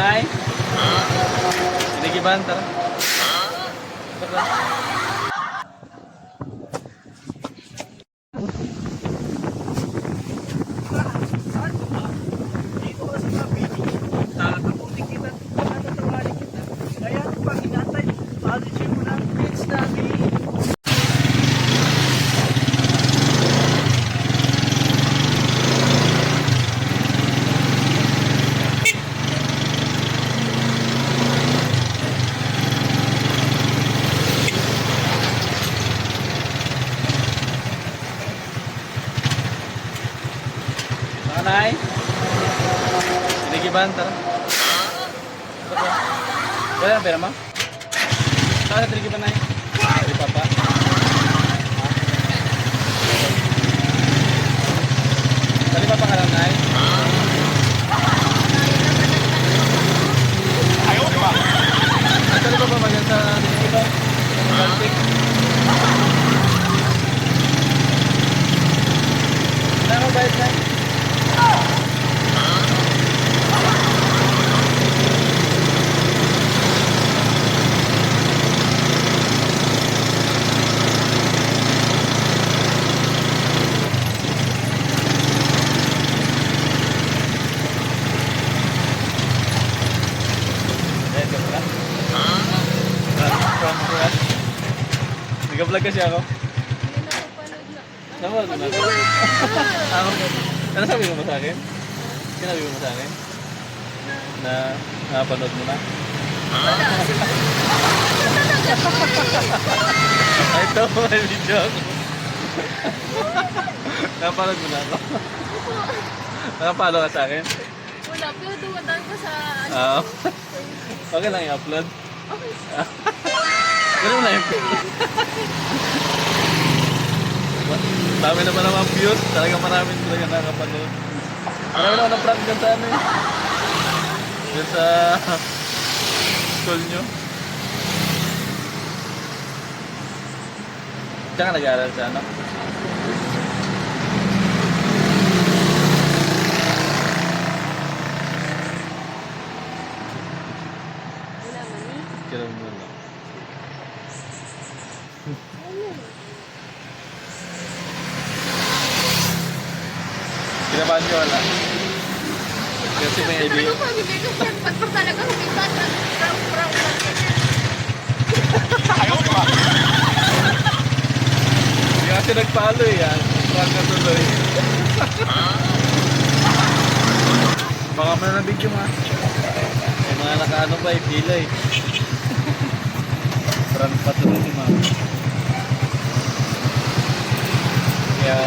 Nay? Sinigiban, tara. Tara. Nay? Sinigiban, tara. Tara. Wala na pera mo? Saan na sinigiban, Nay? Di papa. Dali pa ka lang, Nay? Ayaw, di ba? Dali pa magyan sa sinigiban? Baltik. Wala mo bayad, Nay? Nag-vlog kasi ako. Napanood mo na ako. Ano sabi mo sa akin? Sinabi mo sa akin? Na napanood mo na? Ay, ito, may video ako. Napanood mo na ako? Nakapalo ka sa akin? Wala, pero dumadaan ko sa... Okay lang i-upload? Okay. Ganun lang yung dami naman naman views. Talaga marami talaga nakapanood. Marami naman ang prank dyan sa ano eh. Dyan sa school nyo. Diyan ka nag-aaral sa ano? Wala man eh. Kailan mo na? Kinabahan nyo wala? Kasi may idea. Ano pa, bibigay ko siya. Ba't pa talaga humita? Brown lang ganyan. Ayaw ba? Hindi kasi nagpalo eh. Prank na tuloy. Baka mo na ng video ma. May mga nakaano ba eh, pila eh. Prank pa tuloy si mama. Kaya